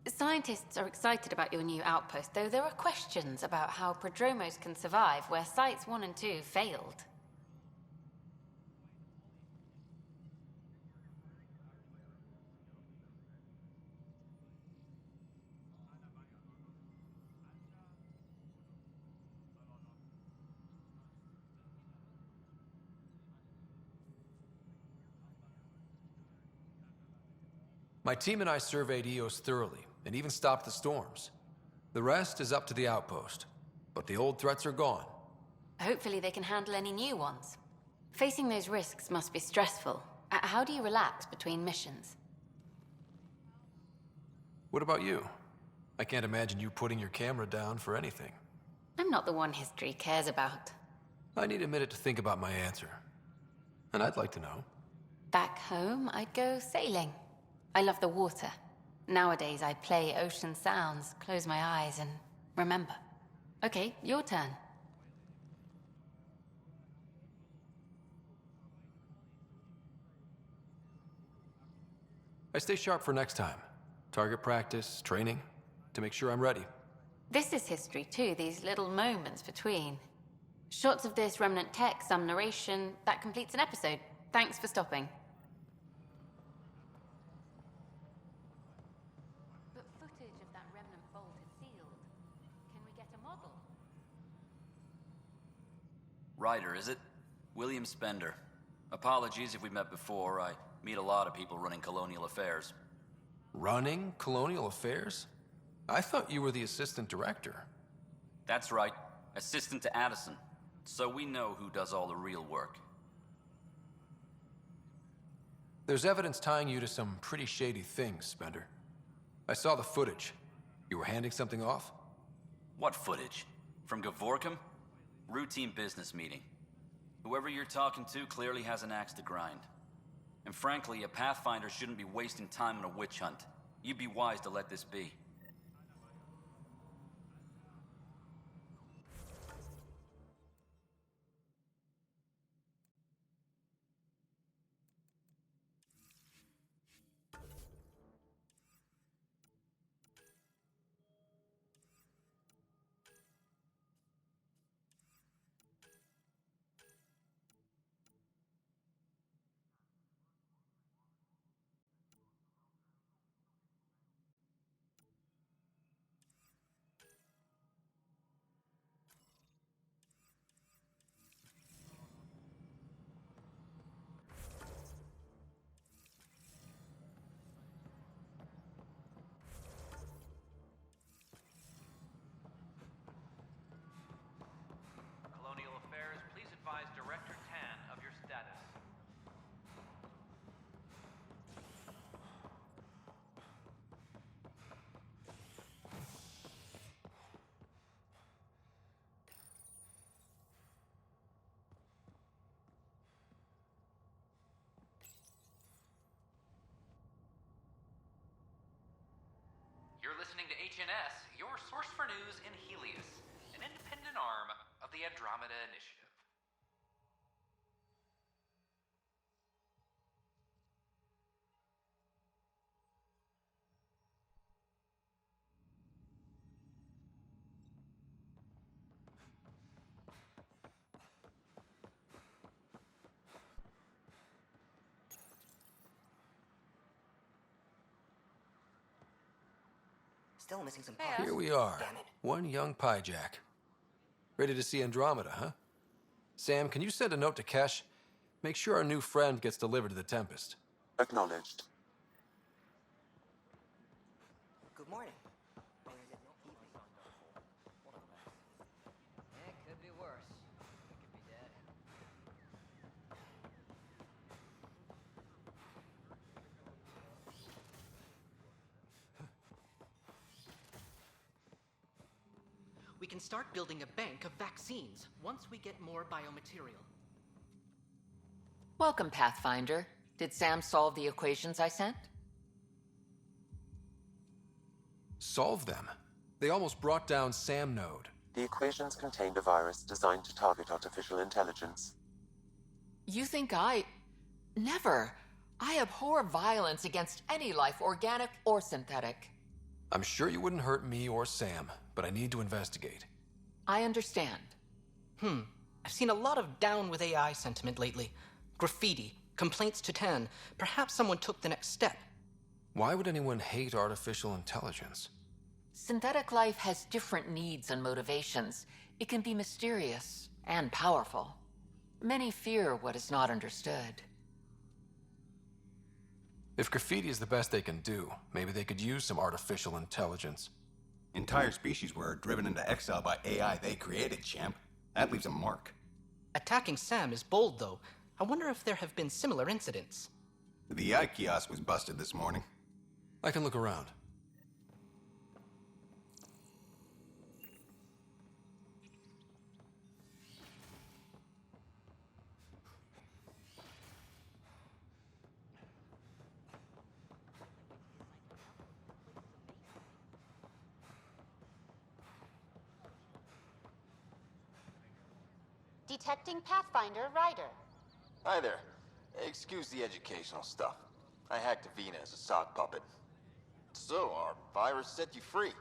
Scientists are excited about your new outpost, though there are questions about how prodromos can survive where Sites 1 and 2 failed. My team and I surveyed Eos thoroughly, and even stopped the storms. The rest is up to the outpost, but the old threats are gone. Hopefully they can handle any new ones. Facing those risks must be stressful. How do you relax between missions? What about you? I can't imagine you putting your camera down for anything. I'm not the one history cares about. I need a minute to think about my answer. And I'd like to know. Back home, I'd go sailing. I love the water. Nowadays, I play ocean sounds, close my eyes, and remember. Okay, your turn. I stay sharp for next time. Target practice, training, to make sure I'm ready. This is history too, these little moments between. Shots of this remnant tech, some narration, that completes an episode. Thanks for stopping. But footage of that remnant vault is sealed. Can we get a model? Ryder, is it? William Spender. Apologies if we met before. I meet a lot of people running colonial affairs. Running colonial affairs? I thought you were the assistant director. That's right. Assistant to Addison. So we know who does all the real work. There's evidence tying you to some pretty shady things, Spender. I saw the footage. You were handing something off? What footage? From Gavorkum? Routine business meeting. Whoever you're talking to clearly has an axe to grind. And frankly, a Pathfinder shouldn't be wasting time on a witch hunt. You'd be wise to let this be. Colonial Affairs, please advise Director Tan of your status. You're listening to HNS, your source for news in Helios, an independent arm of the Andromeda Initiative. Still missing some parts. Here we are. Damn it. One young piejack. Ready to see Andromeda, huh? Sam, can you send a note to Kesh? Make sure our new friend gets delivered to the Tempest. Acknowledged. Good morning. Or is it not evening? It could be worse. We could be dead. We can start building a bank of vaccines once we get more biomaterial. Welcome, Pathfinder. Did Sam solve the equations I sent? Solve them? They almost brought down Sam Node. The equations contained a virus designed to target artificial intelligence. You think Never. I abhor violence against any life, organic or synthetic. I'm sure you wouldn't hurt me or Sam, but I need to investigate. I understand. I've seen a lot of down with AI sentiment lately. Graffiti, complaints to 10. Perhaps someone took the next step. Why would anyone hate artificial intelligence? Synthetic life has different needs and motivations. It can be mysterious and powerful. Many fear what is not understood. If graffiti is the best they can do, maybe they could use some artificial intelligence. Entire species were driven into exile by AI they created, champ. That leaves a mark. Attacking Sam is bold, though. I wonder if there have been similar incidents. The AI kiosk was busted this morning. I can look around. Detecting Pathfinder Ryder. Hi there. Excuse the educational stuff. I hacked Avina as a sock puppet. So, our virus set you free.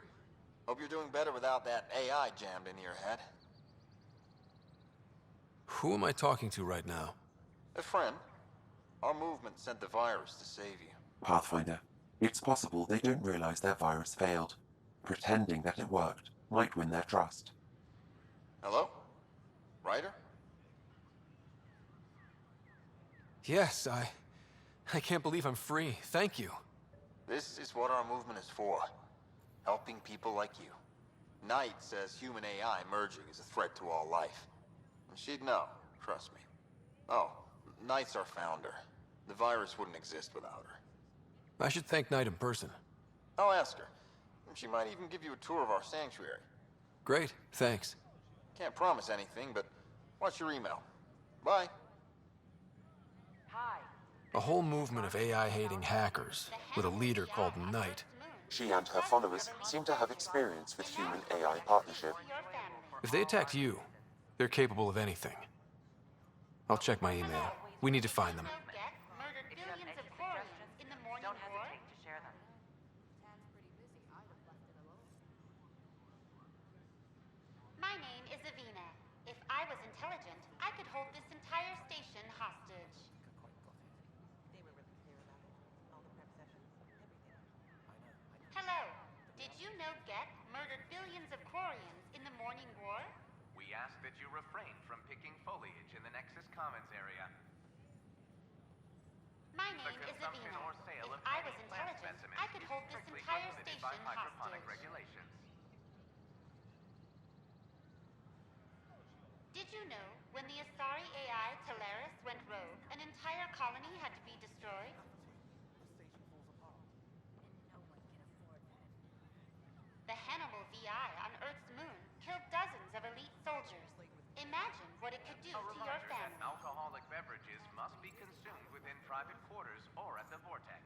Hope you're doing better without that AI jammed into your head. Who am I talking to right now? A friend. Our movement sent the virus to save you. Pathfinder, it's possible they don't realize their virus failed. Pretending that it worked might win their trust. Hello? Ryder? Yes, I can't believe I'm free. Thank you. This is what our movement is for. helping people like you. Knight says human AI merging is a threat to all life. And she'd know, trust me. Oh, Knight's our founder. The virus wouldn't exist without her. I should thank Knight in person. I'll ask her. She might even give you a tour of our sanctuary. Great, thanks. Can't promise anything, but watch your email. Bye. Hi. A whole movement of AI-hating hackers with a leader called Knight. She and her followers seem to have experience with human-AI partnership. If they attacked you, they're capable of anything. I'll check my email. We need to find them. If you have any suggestions, don't hesitate to share them. My name is Avina. If I was intelligent, I could hold this entire station hostage. Hello. Did you know Gek murdered billions of Quarians in the Morning War? We ask that you refrain from picking foliage in the Nexus Commons area. My name is Consumption Avina. or sale If of I any was plant intelligent, specimens I could is hold this strictly entire prohibited by station hydroponic hostage. regulations. Did you know when the Asari AI Teleris went rogue, an entire colony had to be destroyed? The Hannibal VI on Earth's moon killed dozens of elite soldiers. Imagine what it could do A to your reminder that family. alcoholic beverages must be consumed within private quarters or at the vortex.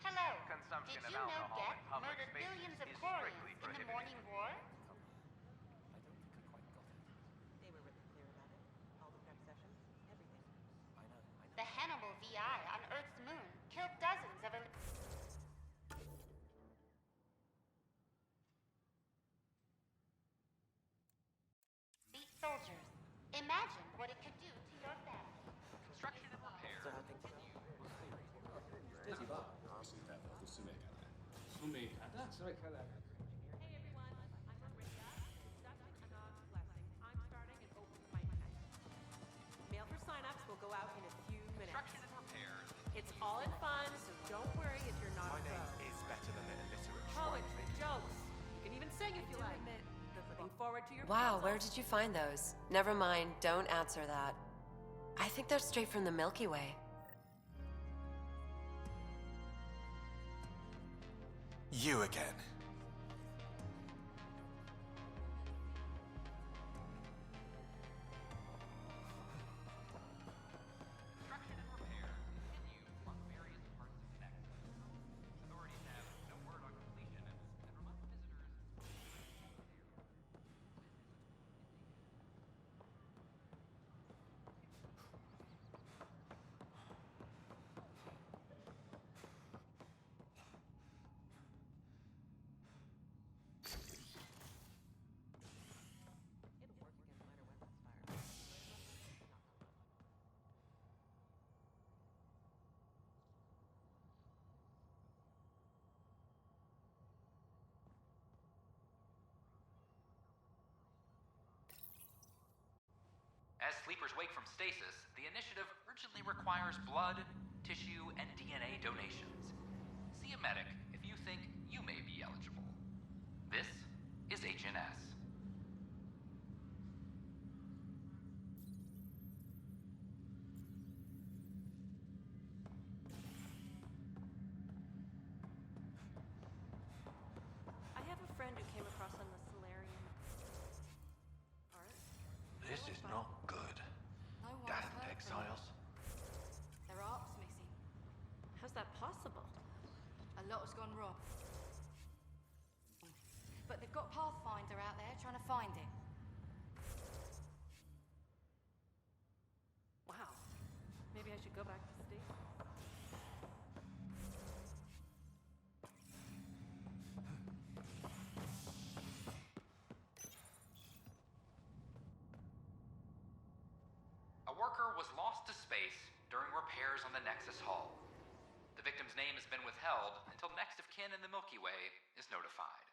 Hello. Consumption Did of you know alcohol Gek in public murdered spaces billions of is Quarians strictly in the prohibited. Morning War? The Hannibal VI on Earth's moon killed dozens of elite soldiers. Imagine what it could do to your family. Construction and repair. Hey everyone, I'm Andromeda. Conducting a God's blessing. I'm starting an open mic night. Mail for signups will go out in a few minutes. Construction and repair. It's all in fun, so don't worry if you're not a pro. is better than the illiterate Poetry, jokes. You can even sing if you like. Looking forward to your Wow, proposal. where did you find those? Never mind, don't answer that. I think they're straight from the Milky Way. You again. Construction and repair continue on various parts of Nexus. Authorities have no word on completion and remind visitors. As sleepers wake from stasis, the initiative urgently requires blood, tissue, and DNA donations. See a medic if you think you may be eligible. This is HNS. I have a friend who came across on the Solarian art. This is not good. Damned exiles. Their ark's missing. How's that possible? A lot has gone wrong. But they've got Pathfinder out there trying to find it. Wow. Maybe I should go back to state. A worker was lost to space during repairs on the Nexus Hull. The victim's name has been withheld until next of kin in the Milky Way is notified.